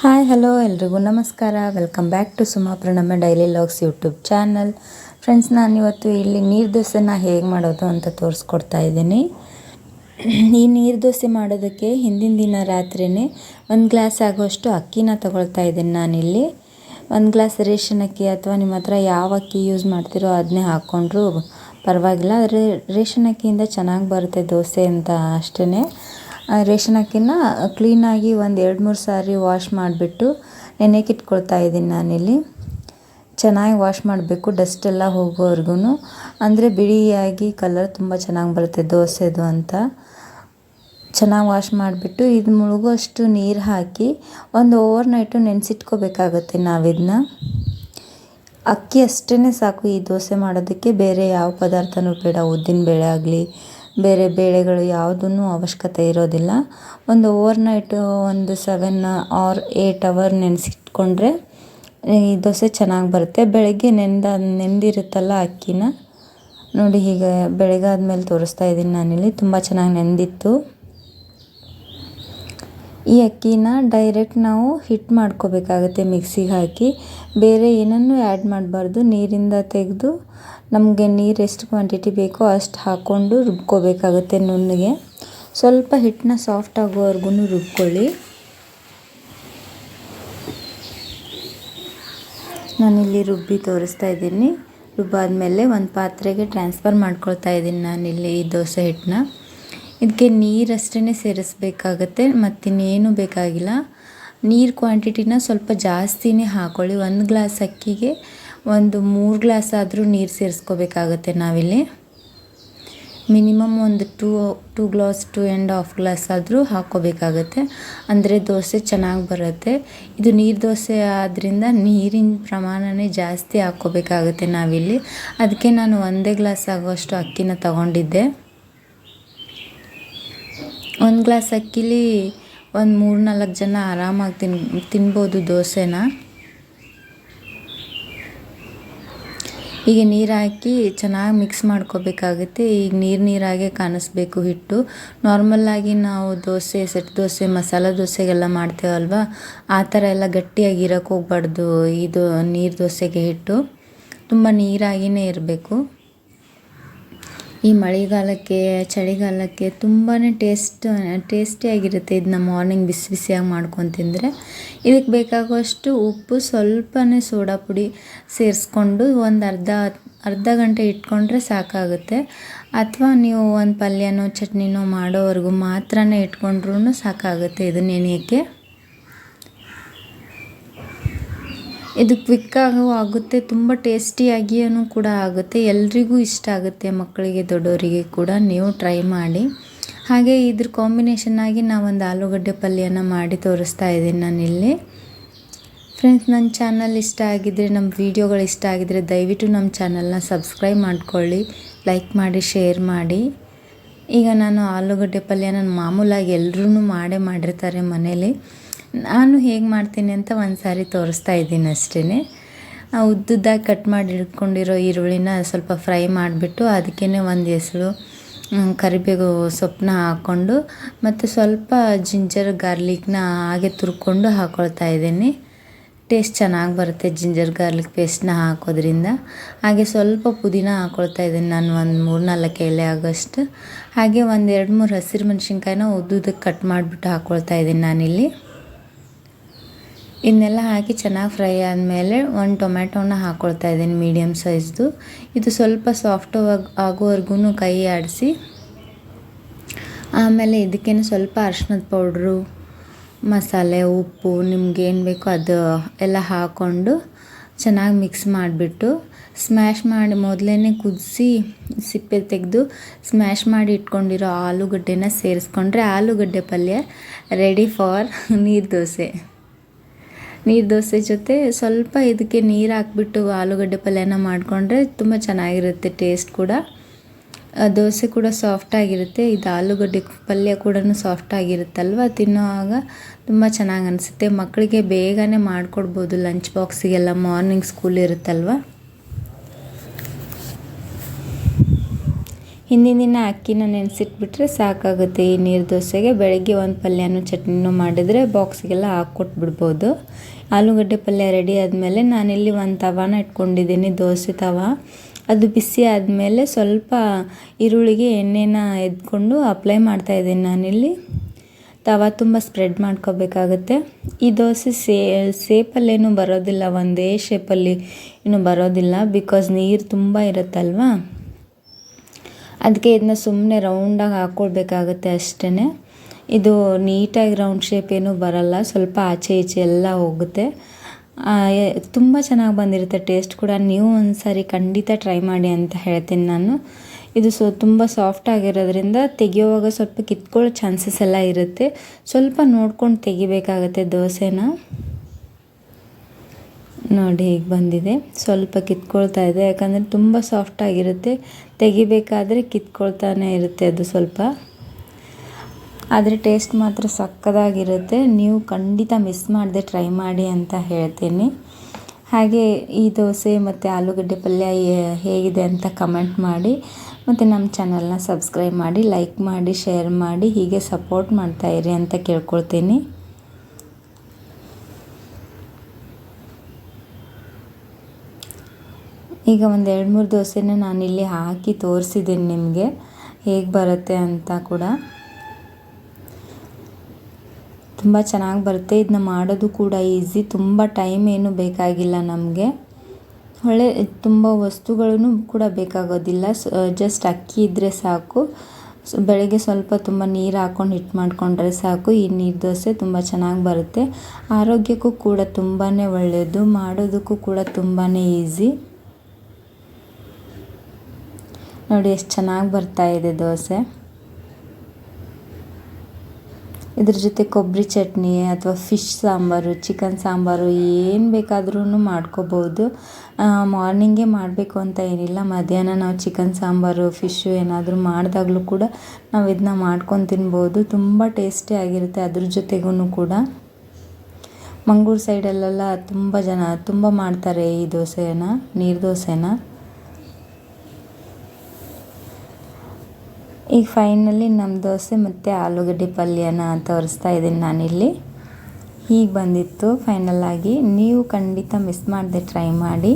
Hi hello ಎಲ್ರಿಗೂ ನಮಸ್ಕಾರ. Welcome back to Suma Pranamma daily logs YouTube channel. Friends, ನಾನಿವತ್ತು ಇಲ್ಲಿ ನೀರು ದೋಸೆನ ಹೇಗೆ ಮಾಡೋದು ಅಂತ ತೋರಿಸ್ಕೊಡ್ತಾ ಇದ್ದೀನಿ. ಈ ನೀರು ದೋಸೆ ಮಾಡೋದಕ್ಕೆ ಹಿಂದಿನ ದಿನ ರಾತ್ರಿಯೇ 1 ಗ್ಲಾಸ್ ಆಗುವಷ್ಟು ಅಕ್ಕಿನ ತಗೊಳ್ತಾ ಇದ್ದೀನಿ ನಾನಿಲ್ಲಿ. 1 ಗ್ಲಾಸ್ ರೇಷನ್ ಅಕ್ಕಿ ಅಥವಾ ನಿಮ್ಮ ಹತ್ರ ಯಾವ ಅಕ್ಕಿ ಯೂಸ್ ಮಾಡ್ತೀರೋ ಅದನ್ನೇ ಹಾಕ್ಕೊಂಡ್ರೂ ಪರವಾಗಿಲ್ಲ. ಆದರೆ ರೇಷನ್ ಅಕ್ಕಿಯಿಂದ ಚೆನ್ನಾಗಿ ಬರುತ್ತೆ ದೋಸೆ ಅಂತ ಅಷ್ಟೇ. ರೇಷನ್ ಅಕ್ಕಿನ ಕ್ಲೀನಾಗಿ ಒಂದು 2-3 ಸಾರಿ ವಾಶ್ ಮಾಡಿಬಿಟ್ಟು ನೆನೆಗೆ ಇಟ್ಕೊಳ್ತಾ ಇದ್ದೀನಿ ನಾನಿಲ್ಲಿ. ಚೆನ್ನಾಗಿ ವಾಶ್ ಮಾಡಬೇಕು, ಡಸ್ಟೆಲ್ಲ ಹೋಗೋವರೆಗೂ. ಅಂದರೆ ಬಿಳಿಯಾಗಿ ಕಲರ್ ತುಂಬ ಚೆನ್ನಾಗಿ ಬರುತ್ತೆ ದೋಸೆದು ಅಂತ. ಚೆನ್ನಾಗಿ ವಾಶ್ ಮಾಡಿಬಿಟ್ಟು ಇದು ಮುಳುಗುವಷ್ಟು ನೀರು ಹಾಕಿ ಒಂದು ಓವರ್ನೈಟು ನೆನೆಸಿಟ್ಕೋಬೇಕಾಗುತ್ತೆ ನಾವಿದನ್ನ. ಅಕ್ಕಿ ಅಷ್ಟೇ ಸಾಕು ಈ ದೋಸೆ ಮಾಡೋದಕ್ಕೆ, ಬೇರೆ ಯಾವ ಪದಾರ್ಥನೂ ಬೇಡ. ಉದ್ದಿನ ಬೇಳೆ ಆಗಲಿ ಬೇರೆ ಬೇಳೆಗಳು ಯಾವುದೂ ಅವಶ್ಯಕತೆ ಇರೋದಿಲ್ಲ. ಒಂದು ಓವರ್ನೈಟು ಒಂದು 7 or 8 ಅವರ್ ನೆನೆಸಿಟ್ಕೊಂಡ್ರೆ ಈ ದೋಸೆ ಚೆನ್ನಾಗಿ ಬರುತ್ತೆ. ಬೆಳಗ್ಗೆ ನೆಂದಿರುತ್ತಲ್ಲ ಅಕ್ಕಿನ ನೋಡಿ, ಹೀಗೆ ಬೆಳಗಾದ್ಮೇಲೆ ತೋರಿಸ್ತಾ ಇದ್ದೀನಿ ನಾನಿಲ್ಲಿ. ತುಂಬ ಚೆನ್ನಾಗಿ ನೆಂದಿತ್ತು. ಈ ಅಕ್ಕಿನ ಡೈರೆಕ್ಟ್ ನಾವು ಹಿಟ್ಟು ಮಾಡ್ಕೋಬೇಕಾಗುತ್ತೆ ಮಿಕ್ಸಿಗೆ ಹಾಕಿ. ಬೇರೆ ಏನನ್ನೂ ಆ್ಯಡ್ ಮಾಡಬಾರ್ದು. ನೀರಿಂದ ತೆಗೆದು ನಮಗೆ ನೀರು ಎಷ್ಟು ಕ್ವಾಂಟಿಟಿ ಬೇಕೋ ಅಷ್ಟು ಹಾಕ್ಕೊಂಡು ರುಬ್ಕೋಬೇಕಾಗುತ್ತೆ ನುಣ್ಣಗೆ. ಸ್ವಲ್ಪ ಹಿಟ್ಟನ್ನ ಸಾಫ್ಟ್ ಆಗೋವರೆಗೂ ರುಬ್ಕೊಳ್ಳಿ. ನಾನಿಲ್ಲಿ ರುಬ್ಬಿ ತೋರಿಸ್ತಾ ಇದ್ದೀನಿ. ರುಬ್ಬಾದ್ಮೇಲೆ ಒಂದು ಪಾತ್ರೆಗೆ ಟ್ರಾನ್ಸ್ಫರ್ ಮಾಡ್ಕೊಳ್ತಾ ಇದ್ದೀನಿ ನಾನಿಲ್ಲಿ ಈ ದೋಸೆ ಹಿಟ್ಟನ್ನ. ಇದಕ್ಕೆ ನೀರಷ್ಟೇ ಸೇರಿಸ್ಬೇಕಾಗತ್ತೆ, ಮತ್ತಿನ್ನೇನು ಬೇಕಾಗಿಲ್ಲ. ನೀರು ಕ್ವಾಂಟಿಟಿನ ಸ್ವಲ್ಪ ಜಾಸ್ತಿನೇ ಹಾಕ್ಕೊಳ್ಳಿ. 1 ಗ್ಲಾಸ್ ಅಕ್ಕಿಗೆ ಒಂದು 3 ಗ್ಲಾಸ್ ಆದರೂ ನೀರು ಸೇರಿಸ್ಕೋಬೇಕಾಗತ್ತೆ ನಾವಿಲ್ಲಿ. ಮಿನಿಮಮ್ ಒಂದು 2 ಗ್ಲಾಸ್ 2.5 ಗ್ಲಾಸ್ ಆದರೂ ಹಾಕ್ಕೋಬೇಕಾಗತ್ತೆ. ಅಂದರೆ ದೋಸೆ ಚೆನ್ನಾಗಿ ಬರುತ್ತೆ. ಇದು ನೀರು ದೋಸೆ ಆದ್ದರಿಂದ ನೀರಿನ ಪ್ರಮಾಣನೇ ಜಾಸ್ತಿ ಹಾಕ್ಕೋಬೇಕಾಗತ್ತೆ ನಾವಿಲ್ಲಿ. ಅದಕ್ಕೆ ನಾನು 1 ಗ್ಲಾಸ್ ಆಗುವಷ್ಟು ಅಕ್ಕಿನ ತಗೊಂಡಿದ್ದೆ. 1 ಗ್ಲಾಸ್ ಅಕ್ಕಿಲಿ ಒಂದು 3-4 ಜನ ಆರಾಮಾಗಿ ತಿನ್ಬೋದು ದೋಸೆನ. ಈಗ ನೀರು ಹಾಕಿ ಚೆನ್ನಾಗಿ ಮಿಕ್ಸ್ ಮಾಡ್ಕೋಬೇಕಾಗುತ್ತೆ. ಈಗ ನೀರಾಗೆ ಕಾಣಿಸ್ಬೇಕು ಹಿಟ್ಟು. ನಾರ್ಮಲ್ಲಾಗಿ ನಾವು ದೋಸೆ, ಸೆಟ್ ದೋಸೆ, ಮಸಾಲೆ ದೋಸೆಗೆಲ್ಲ ಮಾಡ್ತೇವಲ್ವ, ಆ ಥರ ಎಲ್ಲ ಗಟ್ಟಿಯಾಗಿ ಇರೋಕ್ಕೆ ಹೋಗ್ಬಾರ್ದು. ಇದು ನೀರು ದೋಸೆಗೆ ಹಿಟ್ಟು ತುಂಬ ನೀರಾಗಿಯೇ ಇರಬೇಕು. ಈ ಮಳೆಗಾಲಕ್ಕೆ, ಚಳಿಗಾಲಕ್ಕೆ ತುಂಬಾ ಟೇಸ್ಟಿಯಾಗಿರುತ್ತೆ. ಇದನ್ನ ಮಾರ್ನಿಂಗ್ ಬಿಸಿ ಬಿಸಿಯಾಗಿ ಮಾಡ್ಕೊಂಡು ತಿಂದರೆ. ಇದಕ್ಕೆ ಬೇಕಾಗುವಷ್ಟು ಉಪ್ಪು, ಸ್ವಲ್ಪನೇ ಸೋಡಾ ಪುಡಿ ಸೇರಿಸ್ಕೊಂಡು ಒಂದು ಅರ್ಧ ಗಂಟೆ ಇಟ್ಕೊಂಡ್ರೆ ಸಾಕಾಗುತ್ತೆ. ಅಥವಾ ನೀವು ಒಂದು ಪಲ್ಯನೋ ಚಟ್ನಿನೋ ಮಾಡೋವರೆಗೂ ಮಾತ್ರನೇ ಇಟ್ಕೊಂಡ್ರೂ ಸಾಕಾಗುತ್ತೆ ಇದು ನೆನೆಯೋಕ್ಕೆ. ಇದು ಕ್ವಿಕ್ಕಾಗೂ ಆಗುತ್ತೆ, ತುಂಬ ಟೇಸ್ಟಿಯಾಗಿಯೂ ಕೂಡ ಆಗುತ್ತೆ. ಎಲ್ರಿಗೂ ಇಷ್ಟ ಆಗುತ್ತೆ, ಮಕ್ಕಳಿಗೆ ದೊಡ್ಡವರಿಗೆ ಕೂಡ. ನೀವು ಟ್ರೈ ಮಾಡಿ. ಹಾಗೆ ಇದ್ರ ಕಾಂಬಿನೇಷನ್ ಆಗಿ ನಾವೊಂದು ಆಲೂಗಡ್ಡೆ ಪಲ್ಯನ ಮಾಡಿ ತೋರಿಸ್ತಾ ಇದ್ದೀನಿ ನಾನಿಲ್ಲಿ. ಫ್ರೆಂಡ್ಸ್, ನನ್ನ ಚಾನಲ್ ಇಷ್ಟ ಆಗಿದ್ದರೆ, ನಮ್ಮ ವೀಡಿಯೋಗಳು ಇಷ್ಟ ಆಗಿದ್ದರೆ ದಯವಿಟ್ಟು ನಮ್ಮ ಚಾನಲ್ನ ಸಬ್ಸ್ಕ್ರೈಬ್ ಮಾಡ್ಕೊಳ್ಳಿ, ಲೈಕ್ ಮಾಡಿ, ಶೇರ್ ಮಾಡಿ. ಈಗ ನಾನು ಆಲೂಗಡ್ಡೆ ಪಲ್ಯನ ಮಾಮೂಲಾಗಿ ಎಲ್ಲರೂ ಮಾಡಿರ್ತಾರೆ ಮನೇಲಿ. ನಾನು ಹೇಗೆ ಮಾಡ್ತೀನಿ ಅಂತ ಒಂದು ಸಾರಿ ತೋರಿಸ್ತಾ ಇದ್ದೀನಿ ಅಷ್ಟೇ. ಉದ್ದುದ್ದಾಗಿ ಕಟ್ ಮಾಡಿ ಇಟ್ಕೊಂಡಿರೋ ಈರುಳ್ಳಿನ ಸ್ವಲ್ಪ ಫ್ರೈ ಮಾಡಿಬಿಟ್ಟು ಅದಕ್ಕೇ ಒಂದು ಎಸಳು ಕರಿಬೇವು ಸೊಪ್ಪನ್ನ ಹಾಕ್ಕೊಂಡು ಮತ್ತು ಸ್ವಲ್ಪ ಜಿಂಜರ್ ಗಾರ್ಲಿಕ್ನ ಹಾಗೆ ತುರ್ಕೊಂಡು ಹಾಕ್ಕೊಳ್ತಾ ಇದ್ದೀನಿ. ಟೇಸ್ಟ್ ಚೆನ್ನಾಗಿ ಬರುತ್ತೆ ಜಿಂಜರ್ ಗಾರ್ಲಿಕ್ ಪೇಸ್ಟ್ನ ಹಾಕೋದ್ರಿಂದ. ಹಾಗೆ ಸ್ವಲ್ಪ ಪುದೀನ ಹಾಕ್ಕೊಳ್ತಾ ಇದ್ದೀನಿ ನಾನು, ಒಂದು 3-4 ಎಲೆ ಆಗೋಷ್ಟು. ಹಾಗೆ ಒಂದು 2-3 ಹಸಿರು ಮೆಣಸಿನ್ಕಾಯಿನ ಉದ್ದುದಕ್ಕೆ ಕಟ್ ಮಾಡಿಬಿಟ್ಟು ಹಾಕ್ಕೊಳ್ತಾ ಇದ್ದೀನಿ ನಾನಿಲ್ಲಿ. ಇದನ್ನೆಲ್ಲ ಹಾಕಿ ಚೆನ್ನಾಗಿ ಫ್ರೈ ಆದಮೇಲೆ ಒಂದು ಟೊಮ್ಯಾಟೋನ ಹಾಕ್ಕೊಳ್ತಾ ಇದ್ದೀನಿ ಮೀಡಿಯಮ್ ಸೈಜ್ದು. ಇದು ಸ್ವಲ್ಪ ಸಾಫ್ಟ್ ಆಗೋವರೆಗೂ ಕೈ ಆಡಿಸಿ, ಆಮೇಲೆ ಇದಕ್ಕೇನು ಸ್ವಲ್ಪ ಅರಿಶಿಣದ ಪೌಡ್ರು, ಮಸಾಲೆ, ಉಪ್ಪು ನಿಮ್ಗೇನು ಬೇಕೋ ಅದು ಎಲ್ಲ ಹಾಕ್ಕೊಂಡು ಚೆನ್ನಾಗಿ ಮಿಕ್ಸ್ ಮಾಡಿಬಿಟ್ಟು ಸ್ಮ್ಯಾಶ್ ಮಾಡಿ ಮೊದಲೇ ಕುದಿಸಿ ಸಿಪ್ಪೆ ತೆಗೆದು ಸ್ಮ್ಯಾಶ್ ಮಾಡಿ ಇಟ್ಕೊಂಡಿರೋ ಆಲೂಗಡ್ಡೆನ ಸೇರಿಸ್ಕೊಂಡ್ರೆ ಆಲೂಗಡ್ಡೆ ಪಲ್ಯ ರೆಡಿ ಫಾರ್ ನೀರು ದೋಸೆ. ನೀರು ದೋಸೆ ಜೊತೆ ಸ್ವಲ್ಪ ಇದಕ್ಕೆ ನೀರು ಹಾಕ್ಬಿಟ್ಟು ಆಲೂಗಡ್ಡೆ ಪಲ್ಯನ ಮಾಡಿಕೊಂಡ್ರೆ ತುಂಬ ಚೆನ್ನಾಗಿರುತ್ತೆ. ಟೇಸ್ಟ್ ಕೂಡ, ದೋಸೆ ಕೂಡ ಸಾಫ್ಟಾಗಿರುತ್ತೆ. ಇದು ಆಲೂಗಡ್ಡೆ ಪಲ್ಯ ಕೂಡ ಸಾಫ್ಟಾಗಿರುತ್ತಲ್ವ, ತಿನ್ನೋವಾಗ ತುಂಬ ಚೆನ್ನಾಗಿ ಅನಿಸುತ್ತೆ. ಮಕ್ಕಳಿಗೆ ಬೇಗನೆ ಮಾಡಿಕೊಡ್ಬೋದು ಲಂಚ್ ಬಾಕ್ಸಿಗೆಲ್ಲ, ಮಾರ್ನಿಂಗ್ ಸ್ಕೂಲ್ ಇರುತ್ತಲ್ವ. ಹಿಂದಿನ ದಿನ ಅಕ್ಕಿನ ನೆನೆಸಿಟ್ಬಿಟ್ರೆ ಸಾಕಾಗುತ್ತೆ ಈ ನೀರು ದೋಸೆಗೆ. ಬೆಳಗ್ಗೆ ಒಂದು ಪಲ್ಯನೂ ಚಟ್ನಿನೂ ಮಾಡಿದರೆ ಬಾಕ್ಸಿಗೆಲ್ಲ ಹಾಕ್ಕೊಟ್ಬಿಡ್ಬೋದು. ಆಲೂಗಡ್ಡೆ ಪಲ್ಯ ರೆಡಿ ಆದಮೇಲೆ ನಾನಿಲ್ಲಿ ಒಂದು ತವಾನ ಇಟ್ಕೊಂಡಿದ್ದೀನಿ, ದೋಸೆ ತವ. ಅದು ಬಿಸಿ ಆದಮೇಲೆ ಸ್ವಲ್ಪ ಈರುಳ್ಳಿಗೆ ಎಣ್ಣೆನ ಎದ್ಕೊಂಡು ಅಪ್ಲೈ ಮಾಡ್ತಾಯಿದ್ದೀನಿ ನಾನಿಲ್ಲಿ. ತವ ತುಂಬ ಸ್ಪ್ರೆಡ್ ಮಾಡ್ಕೋಬೇಕಾಗುತ್ತೆ. ಈ ದೋಸೆ ಸೇಪಲ್ಲೇನೂ ಬರೋದಿಲ್ಲ, ಒಂದೇ ಶೇಪಲ್ಲಿ ಏನೂ ಬರೋದಿಲ್ಲ, ಬಿಕಾಸ್ ನೀರು ತುಂಬ ಇರುತ್ತಲ್ವ. ಅದಕ್ಕೆ ಇದನ್ನ ಸುಮ್ಮನೆ ರೌಂಡಾಗಿ ಹಾಕ್ಕೊಳ್ಬೇಕಾಗತ್ತೆ ಅಷ್ಟೇ. ಇದು ನೀಟಾಗಿ ರೌಂಡ್ ಶೇಪ್ ಏನೂ ಬರಲ್ಲ, ಸ್ವಲ್ಪ ಆಚೆ ಈಚೆ ಎಲ್ಲ ಹೋಗುತ್ತೆ. ತುಂಬ ಚೆನ್ನಾಗಿ ಬಂದಿರುತ್ತೆ ಟೇಸ್ಟ್ ಕೂಡ. ನೀವು ಒಂದು ಸಾರಿ ಖಂಡಿತ ಟ್ರೈ ಮಾಡಿ ಅಂತ ಹೇಳ್ತೀನಿ ನಾನು. ಇದು ತುಂಬ ಸಾಫ್ಟ್ ಆಗಿರೋದ್ರಿಂದ ತೆಗಿಯುವಾಗ ಸ್ವಲ್ಪ ಕಿತ್ಕೊಳ್ಳೋ ಚಾನ್ಸಸ್ ಎಲ್ಲ ಇರುತ್ತೆ. ಸ್ವಲ್ಪ ನೋಡ್ಕೊಂಡು ತೆಗಿಬೇಕಾಗತ್ತೆ ದೋಸೆನ. ನೋಡಿ ಹೀಗೆ ಬಂದಿದೆ, ಸ್ವಲ್ಪ ಕಿತ್ಕೊಳ್ತಾ ಇದೆ, ಯಾಕಂದರೆ ತುಂಬ ಸಾಫ್ಟಾಗಿರುತ್ತೆ. ತೆಗಿಬೇಕಾದ್ರೆ ಕಿತ್ಕೊಳ್ತಾನೆ ಇರುತ್ತೆ ಅದು ಸ್ವಲ್ಪ. ಆದರೆ ಟೇಸ್ಟ್ ಮಾತ್ರ ಸಕ್ಕತ್ತಾಗಿರುತ್ತೆ. ನೀವು ಖಂಡಿತ ಮಿಸ್ ಮಾಡದೆ ಟ್ರೈ ಮಾಡಿ ಅಂತ ಹೇಳ್ತೀನಿ. ಹಾಗೆ ಈ ದೋಸೆ ಮತ್ತು ಆಲೂಗಡ್ಡೆ ಪಲ್ಯ ಹೇಗಿದೆ ಅಂತ ಕಮೆಂಟ್ ಮಾಡಿ. ಮತ್ತು ನಮ್ಮ ಚಾನಲ್ನ ಸಬ್ಸ್ಕ್ರೈಬ್ ಮಾಡಿ, ಲೈಕ್ ಮಾಡಿ, ಶೇರ್ ಮಾಡಿ, ಹೀಗೆ ಸಪೋರ್ಟ್ ಮಾಡ್ತಾಯಿರಿ ಅಂತ ಕೇಳ್ಕೊಳ್ತೀನಿ. ಈಗ ಒಂದು 2-3 ದೋಸೆನ ನಾನಿಲ್ಲಿ ಹಾಕಿ ತೋರಿಸಿದ್ದೀನಿ ನಿಮಗೆ ಹೇಗೆ ಬರುತ್ತೆ ಅಂತ ಕೂಡ. ತುಂಬ ಚೆನ್ನಾಗಿ ಬರುತ್ತೆ. ಇದನ್ನ ಮಾಡೋದು ಕೂಡ ಈಸಿ, ತುಂಬ ಟೈಮ್ ಏನು ಬೇಕಾಗಿಲ್ಲ ನಮಗೆ. ತುಂಬ ವಸ್ತುಗಳೂ ಕೂಡ ಬೇಕಾಗೋದಿಲ್ಲ. ಜಸ್ಟ್ ಅಕ್ಕಿ ಇದ್ದರೆ ಸಾಕು. ಬೆಳಗ್ಗೆ ಸ್ವಲ್ಪ ತುಂಬ ನೀರು ಹಾಕ್ಕೊಂಡು ಹಿಟ್ಟು ಮಾಡಿಕೊಂಡ್ರೆ ಸಾಕು. ಈ ನೀರು ದೋಸೆ ತುಂಬ ಚೆನ್ನಾಗಿ ಬರುತ್ತೆ. ಆರೋಗ್ಯಕ್ಕೂ ಕೂಡ ತುಂಬಾ ಒಳ್ಳೆಯದು, ಮಾಡೋದಕ್ಕೂ ಕೂಡ ತುಂಬಾ ಈಸಿ. ನೋಡಿ ಎಷ್ಟು ಚೆನ್ನಾಗಿ ಬರ್ತಾಯಿದೆ ದೋಸೆ. ಇದ್ರ ಜೊತೆ ಕೊಬ್ಬರಿ ಚಟ್ನಿ ಅಥವಾ ಫಿಶ್ ಸಾಂಬಾರು, ಚಿಕನ್ ಸಾಂಬಾರು ಏನು ಬೇಕಾದ್ರೂ ಮಾಡ್ಕೋಬೋದು. ಮಾರ್ನಿಂಗೇ ಮಾಡಬೇಕು ಅಂತ ಏನಿಲ್ಲ, ಮಧ್ಯಾಹ್ನ ನಾವು ಚಿಕನ್ ಸಾಂಬಾರು, ಫಿಶ್ಶು ಏನಾದರೂ ಮಾಡಿದಾಗಲೂ ಕೂಡ ನಾವು ಇದನ್ನ ಮಾಡ್ಕೊಂಡು ತಿನ್ಬೋದು. ತುಂಬ ಟೇಸ್ಟಿಯಾಗಿರುತ್ತೆ ಅದ್ರ ಜೊತೆಗೂ ಕೂಡ. ಮಂಗಳೂರು ಸೈಡಲ್ಲೆಲ್ಲ ತುಂಬ ಜನ ತುಂಬ ಮಾಡ್ತಾರೆ ಈ ದೋಸೆನ, ನೀರು ದೋಸೆನ. ಈಗ ಫೈನಲಿ ನಮ್ಮ ದೋಸೆ ಮತ್ತು ಆಲೂಗಡ್ಡೆ ಪಲ್ಯನ ತೋರಿಸ್ತಾ ಇದ್ದೀನಿ ನಾನಿಲ್ಲಿ. ಹೀಗೆ ಬಂದಿತ್ತು ಫೈನಲ್ ಆಗಿ. ನೀವು ಖಂಡಿತ ಮಿಸ್ ಮಾಡದೆ ಟ್ರೈ ಮಾಡಿ.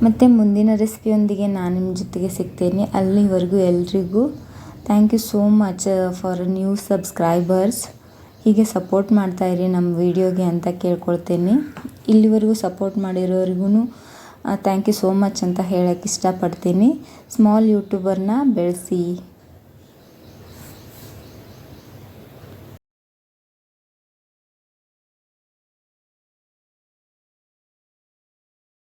ಮತ್ತು ಮುಂದಿನ ರೆಸಿಪಿಯೊಂದಿಗೆ ನಾನು ನಿಮ್ಮ ಜೊತೆಗೆ ಸಿಗ್ತೇನೆ. ಅಲ್ಲಿವರೆಗೂ ಎಲ್ರಿಗೂ thank you so much for new subscribers. ಹೀಗೆ ಸಪೋರ್ಟ್ ಮಾಡ್ತಾಯಿರಿ ನಮ್ಮ ವಿಡಿಯೋಗೆ ಅಂತ ಕೇಳ್ಕೊಳ್ತೀನಿ. ಇಲ್ಲಿವರೆಗೂ ಸಪೋರ್ಟ್ ಮಾಡಿರೋರಿಗೂ ಥ್ಯಾಂಕ್ ಯು ಸೋ ಮಚ್ ಅಂತ ಹೇಳೋಕ್ಕೆ ಇಷ್ಟಪಡ್ತೀನಿ. ಸ್ಮಾಲ್ ಯೂಟ್ಯೂಬರ್ನ ಬೆಳೆಸಿ.